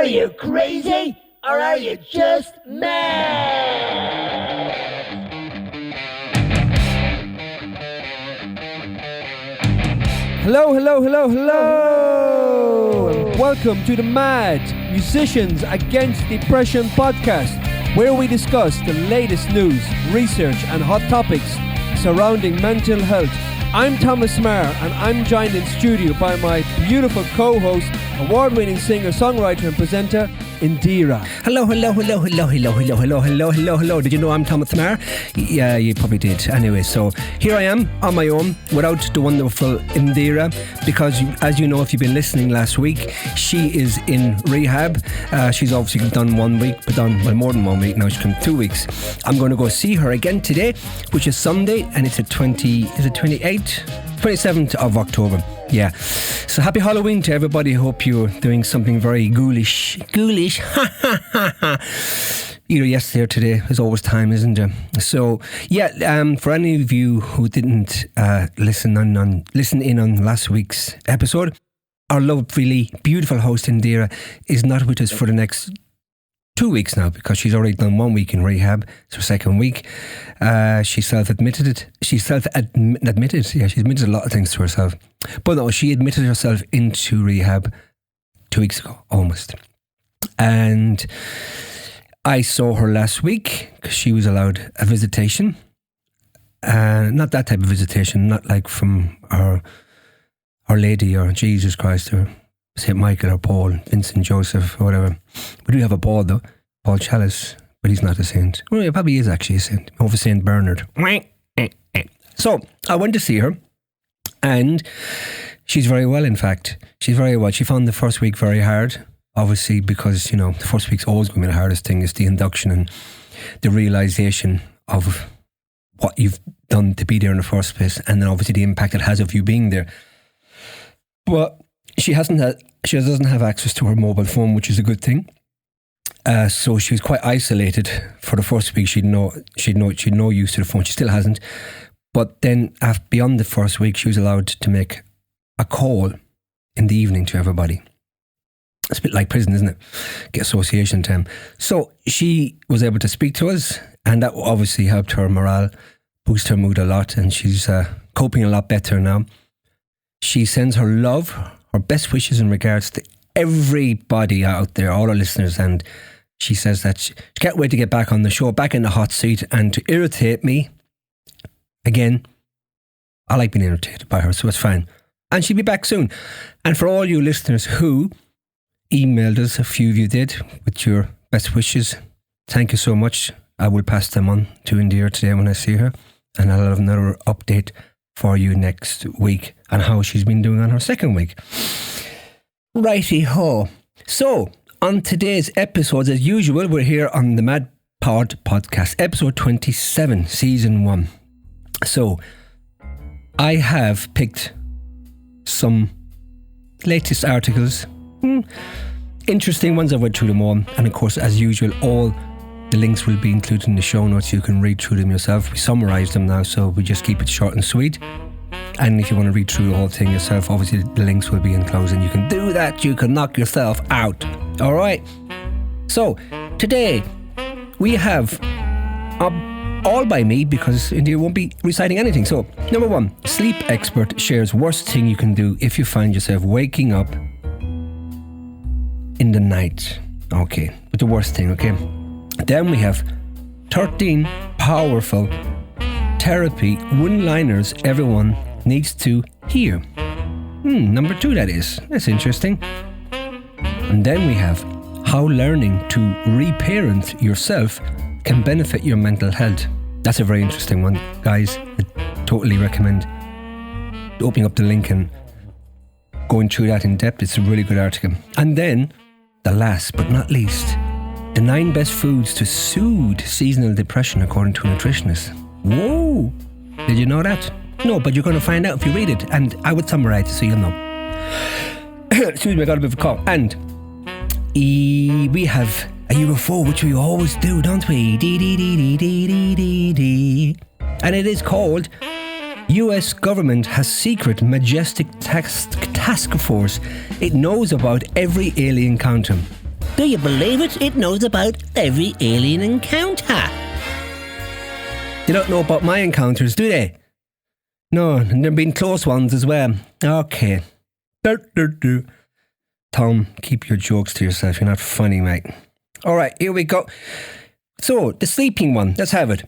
Are you crazy? Or are you just mad? Hello. And welcome to the Mad Musicians Against Depression podcast, where we discuss the latest news, research and hot topics surrounding mental health. I'm Thomas Maher, and I'm joined in studio by my beautiful co-host, award-winning singer, songwriter and presenter, Indiraa. Hello. Did you know I'm Thomas Maher? Yeah, you probably did. Anyway, so here I am on my own without the wonderful Indiraa, because as you know, if you've been listening last week, she is in rehab. She's obviously done 1 week, but done more than 1 week now. She's come 2 weeks. I'm going to go see her again today, which is Sunday, and it's the 27th of October. Yeah. So happy Halloween to everybody. Hope you're doing something very ghoulish. Either yesterday or today. There's always time, isn't there? So yeah, for any of you who didn't listen in on last week's episode, our lovely, beautiful host Indiraa is not with us for the next 2 weeks now, because she's already done 1 week in rehab. It's her second week. She self-admitted it. She's admitted a lot of things to herself. But no, she admitted herself into rehab 2 weeks ago, almost. And I saw her last week because she was allowed a visitation. Not that type of visitation, not like from Our Lady or Jesus Christ or St. Michael or Paul, Vincent Joseph or whatever. We do have a Paul though, Paul Chalice, but he's not a saint. Well, he probably is actually a saint, over St. Bernard. So I went to see her, and she's very well, in fact. She's very well. She found the first week very hard, obviously, because, you know, the first week's always going to be the hardest thing. Is the induction and the realisation of what you've done to be there in the first place, and then obviously the impact it has of you being there. But she doesn't have access to her mobile phone, which is a good thing. So she was quite isolated for the first week. She'd no use to the phone. She still hasn't. But then beyond the first week, she was allowed to make a call in the evening to everybody. It's a bit like prison, isn't it? Get association time. So she was able to speak to us, and that obviously helped her morale, boost her mood a lot, and she's coping a lot better now. She sends her love, her best wishes in regards to everybody out there, all our listeners, and she says that she can't wait to get back on the show, back in the hot seat, and to irritate me again. I like being irritated by her, so it's fine. And she'll be back soon. And for all you listeners who emailed us, a few of you did, with your best wishes, thank you so much. I will pass them on to Indiraa today when I see her, and I'll have another update for you next week on how she's been doing on her second week. Righty-ho. So, on today's episodes, as usual, we're here on the Mad Pod podcast, episode 27, season 1. So, I have picked some latest articles, interesting ones. I've read through them all, and of course, as usual, all the links will be included in the show notes. You can read through them yourself. We summarise them now, so we just keep it short and sweet. And if you want to read through the whole thing yourself, obviously the links will be enclosed, and you can do that. You can knock yourself out. All right. So today we have all by me, because Indiraa won't be reciting anything. So number 1, sleep expert shares worst thing you can do if you find yourself waking up in the night. Okay, but the worst thing. Okay. Then we have 13 powerful therapy one-liners everyone needs to hear. Number 2, that is. That's interesting. And then we have how learning to reparent yourself can benefit your mental health. That's a very interesting one, guys. I totally recommend opening up the link and going through that in depth. It's a really good article. And then, the last but not least, the 9 best foods to soothe seasonal depression according to a nutritionist. Whoa! Did you know that? No, but you're going to find out if you read it, and I would summarize it so you'll know. Excuse me, I got a bit of a cough. And we have a UFO, which we always do, don't we? And it is called US government has secret majestic task force. It knows about every alien encounter. Do you believe it? It knows about every alien encounter. They don't know about my encounters, do they? No, and there have been close ones as well. Okay. Tom, keep your jokes to yourself. You're not funny, mate. All right, here we go. So, the sleeping one. Let's have it.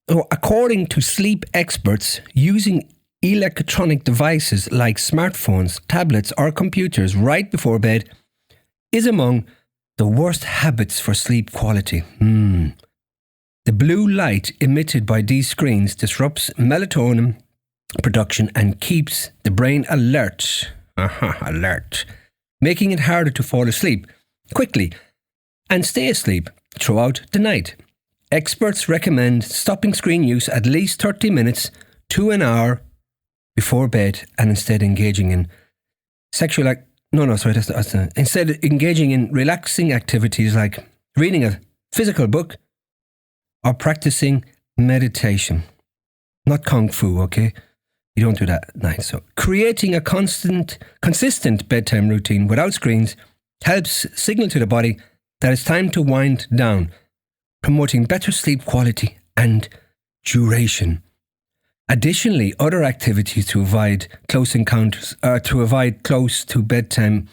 So, according to sleep experts, using electronic devices like smartphones, tablets, or computers right before bed is among the worst habits for sleep quality. The blue light emitted by these screens disrupts melatonin production and keeps the brain alert, making it harder to fall asleep quickly and stay asleep throughout the night. Experts recommend stopping screen use at least 30 minutes to an hour before bed and instead engaging in instead engaging in relaxing activities like reading a physical book or practicing meditation. Not kung fu, okay? You don't do that at night. So creating a consistent bedtime routine without screens helps signal to the body that it's time to wind down, promoting better sleep quality and duration. Additionally, other activities to avoid close to bedtime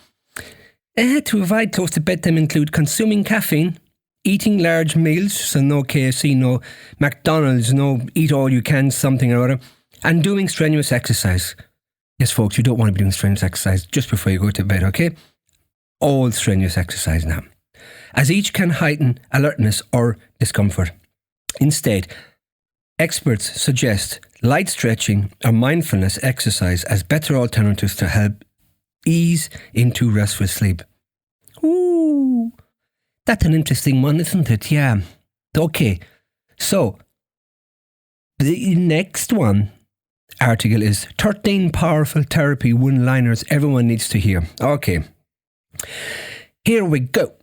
include consuming caffeine, eating large meals, so no KFC, no McDonald's, no eat all you can something or other, and doing strenuous exercise. Yes, folks, you don't want to be doing strenuous exercise just before you go to bed, okay? All strenuous exercise now, as each can heighten alertness or discomfort. Instead, experts suggest light stretching or mindfulness exercise as better alternatives to help ease into restful sleep. Ooh, that's an interesting one, isn't it? Yeah. Okay, so the next article is 13 powerful therapy one-liners everyone needs to hear. Okay, here we go.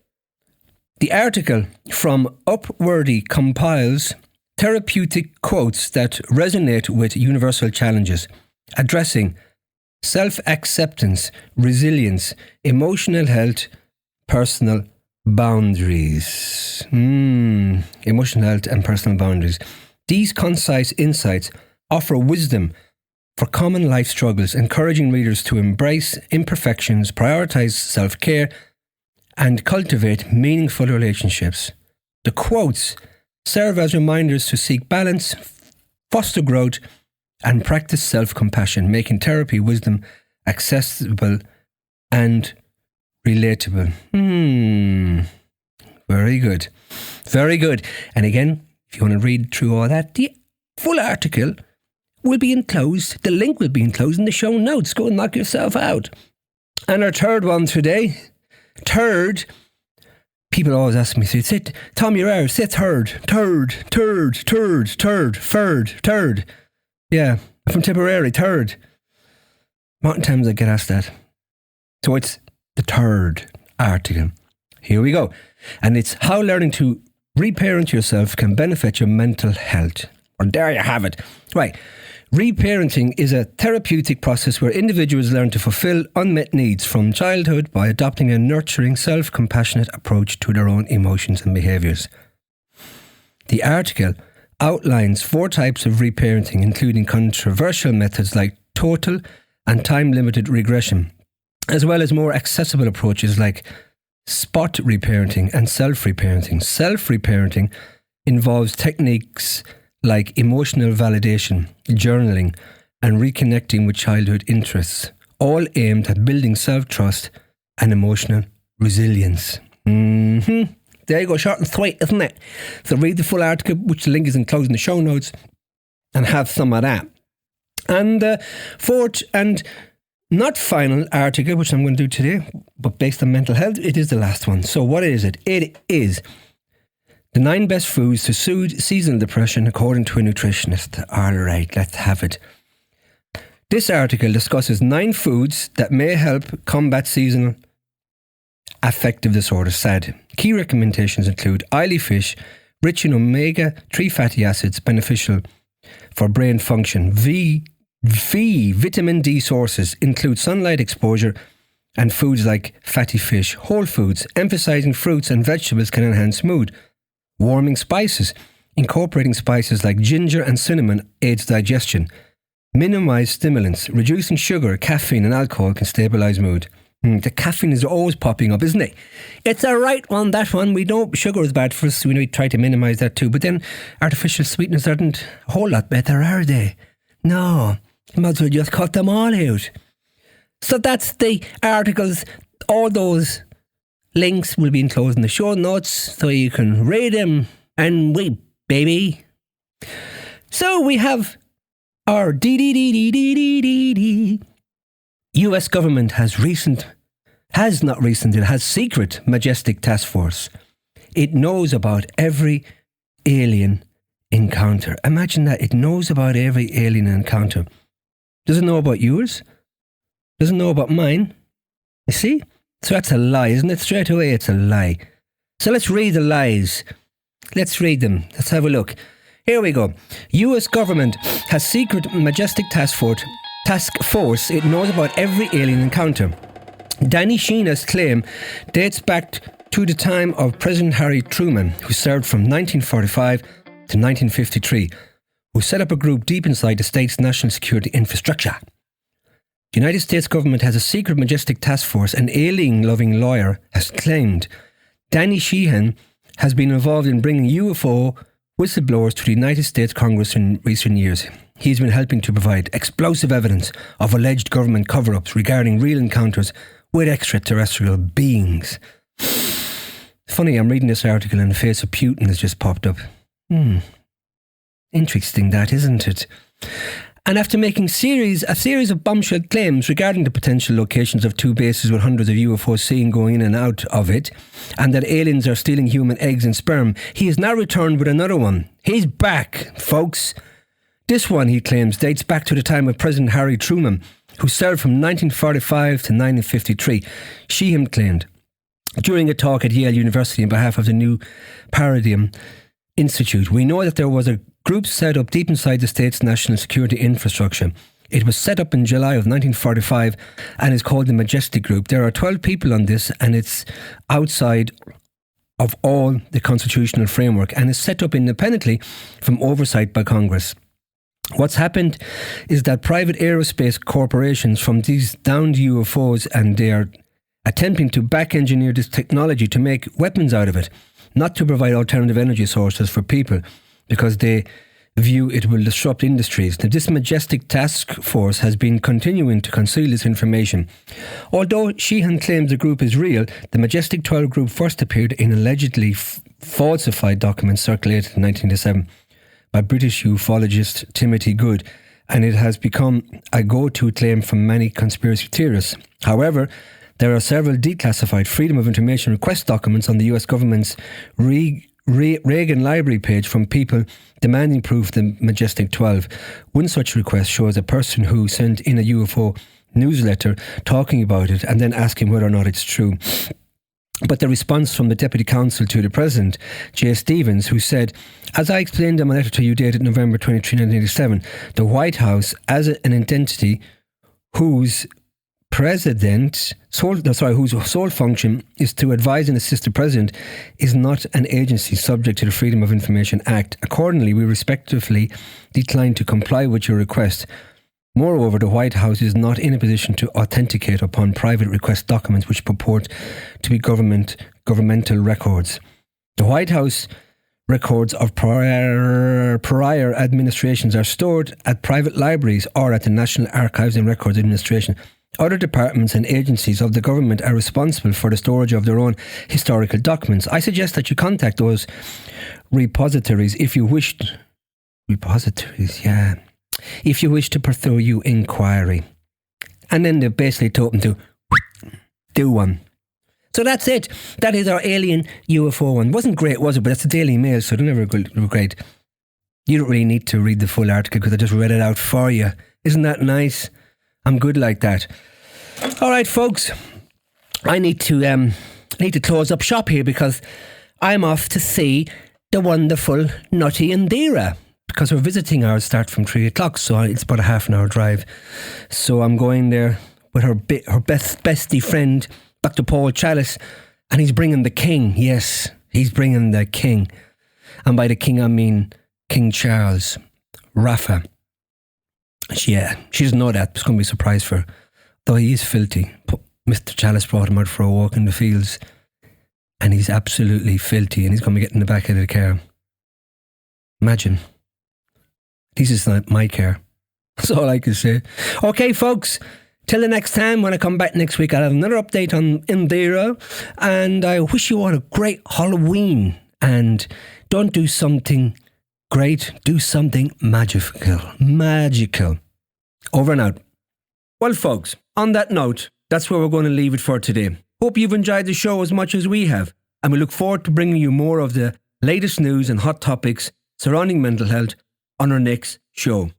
The article from Upworthy compiles therapeutic quotes that resonate with universal challenges, addressing self-acceptance, resilience, emotional health, personal boundaries. Emotional health and personal boundaries. These concise insights offer wisdom for common life struggles, encouraging readers to embrace imperfections, prioritize self-care, and cultivate meaningful relationships. The quotes serve as reminders to seek balance, foster growth, and practice self-compassion, making therapy wisdom accessible and relatable. Very good. Very good. And again, if you want to read through all that, the full article will be enclosed. The link will be enclosed in the show notes. Go and knock yourself out. And our third one today. People always ask me, say, Tom, you're Irish, say third. Yeah, from Tipperary, third. Mountain times I get asked that. So it's the third article. Here we go. And it's how learning to reparent yourself can benefit your mental health. Or there you have it. Right. Reparenting is a therapeutic process where individuals learn to fulfill unmet needs from childhood by adopting a nurturing, self-compassionate approach to their own emotions and behaviours. The article outlines 4 types of reparenting, including controversial methods like total and time-limited regression, as well as more accessible approaches like spot reparenting and self-reparenting. Self-reparenting involves techniques like emotional validation, journaling, and reconnecting with childhood interests, all aimed at building self-trust and emotional resilience. There you go, short and sweet, isn't it? So read the full article, which the link is enclosed in the show notes, and have some of that. And fourth and not final article, which I'm going to do today, but based on mental health, it is the last one. So what is it? It is the 9 best foods to soothe seasonal depression according to a nutritionist. All right, let's have it. This article discusses 9 foods that may help combat seasonal affective disorder, SAD. Key recommendations include oily fish, rich in omega-3 fatty acids, beneficial for brain function. Vitamin D sources include sunlight exposure and foods like fatty fish, whole foods, emphasizing fruits and vegetables can enhance mood. Warming spices, incorporating spices like ginger and cinnamon aids digestion. Minimize stimulants, reducing sugar, caffeine and alcohol can stabilize mood. The caffeine is always popping up, isn't it? It's a right one, that one. We know sugar is bad for us, so we try to minimise that too. But then artificial sweeteners aren't a whole lot better, are they? No, you might as well just cut them all out. So that's the articles. All those links will be enclosed in the show notes, so you can read them and wait, baby. So we have our US government has secret majestic task force. It knows about every alien encounter. Imagine that. It knows about every alien encounter. Doesn't know about yours. Doesn't know about mine. You see? So that's a lie, isn't it? Straight away it's a lie. So let's read the lies. Let's read them. Let's have a look. Here we go. US government has secret majestic task force. It knows about every alien encounter. Danny Sheena's claim dates back to the time of President Harry Truman, who served from 1945 to 1953, who set up a group deep inside the state's national security infrastructure. The United States government has a secret majestic task force, an alien-loving lawyer has claimed. Danny Sheehan has been involved in bringing UFO whistleblowers to the United States Congress in recent years. He's been helping to provide explosive evidence of alleged government cover-ups regarding real encounters with extraterrestrial beings. Funny, I'm reading this article and the face of Putin has just popped up. Interesting that, isn't it? And after making a series of bombshell claims regarding the potential locations of two bases with hundreds of UFOs seen going in and out of it, and that aliens are stealing human eggs and sperm, he has now returned with another one. He's back, folks. This one, he claims, dates back to the time of President Harry Truman, who served from 1945 to 1953. Sheehan claimed during a talk at Yale University on behalf of the New Paradigm Institute, "We know that there was a group set up deep inside the state's national security infrastructure. It was set up in July of 1945 and is called the Majestic Group. There are 12 people on this, and it's outside of all the constitutional framework and is set up independently from oversight by Congress. What's happened is that private aerospace corporations from these downed UFOs, and they are attempting to back engineer this technology to make weapons out of it, not to provide alternative energy sources for people, because they view it will disrupt industries. Now, this majestic task force has been continuing to conceal this information. Although Sheehan claims the group is real, the Majestic 12 group first appeared in allegedly falsified documents circulated in 1987 by British ufologist Timothy Good, and it has become a go-to claim from many conspiracy theorists. However, there are several declassified Freedom of Information request documents on the US government's Reagan Library page from people demanding proof of the Majestic 12. One such request shows a person who sent in a UFO newsletter talking about it and then asking whether or not it's true. But the response from the Deputy Counsel to the President, J. Stevens, who said, "As I explained in my letter to you dated November 23, 1987, the White House, as an entity whose whose sole function is to advise and assist the President, is not an agency subject to the Freedom of Information Act. Accordingly, we respectfully decline to comply with your request. Moreover, the White House is not in a position to authenticate upon private request documents which purport to be governmental records. The White House records of prior administrations are stored at private libraries or at the National Archives and Records Administration. Other departments and agencies of the government are responsible for the storage of their own historical documents. I suggest that you contact those repositories if you wish to pursue your inquiry." And then they basically told them to do one. So that's it. That is our alien UFO one. Wasn't great, was it? But that's the Daily Mail, so they're never great. You don't really need to read the full article because I just read it out for you. Isn't that nice? I'm good like that. All right, folks. I need to close up shop here because I'm off to see the wonderful nutty Indiraa, because our visiting hours start from 3 o'clock, so it's about a half an hour drive. So I'm going there with her bestie friend, Dr. Paul Chalice, and he's bringing the king. Yes, he's bringing the king. And by the king, I mean King Charles, Rafa. Yeah, she doesn't know that. It's going to be a surprise for her. Though he is filthy. Mr. Chalice brought him out for a walk in the fields, and he's absolutely filthy, and he's going to be getting in the back of the car. Imagine. This is not my car. That's all I can say. Okay, folks. Till the next time, when I come back next week, I'll have another update on Indiraa. And I wish you all a great Halloween. And don't do something great. Do something magical. Magical. Over and out. Well, folks, on that note, that's where we're going to leave it for today. Hope you've enjoyed the show as much as we have. And we look forward to bringing you more of the latest news and hot topics surrounding mental health on our next show.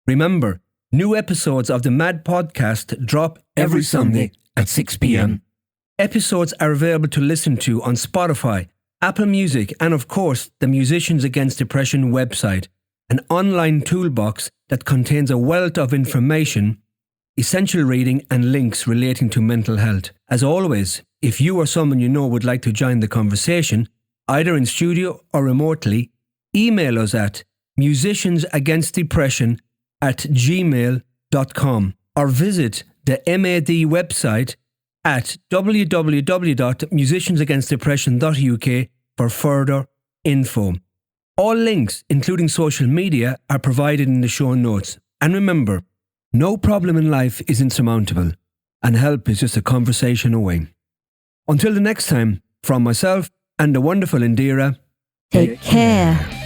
Remember, new episodes of the Mad Podcast drop every Sunday at 6 p.m. Episodes are available to listen to on Spotify, Apple Music, and of course, the Musicians Against Depression website, an online toolbox that contains a wealth of information, essential reading, and links relating to mental health. As always, if you or someone you know would like to join the conversation, either in studio or remotely, email us at musiciansagainstdepression@gmail.com or visit the MAD website at www.musiciansagainstdepression.uk for further info. All links, including social media, are provided in the show notes. And remember, no problem in life is insurmountable, and help is just a conversation away. Until the next time, from myself and the wonderful Indiraa, Take care.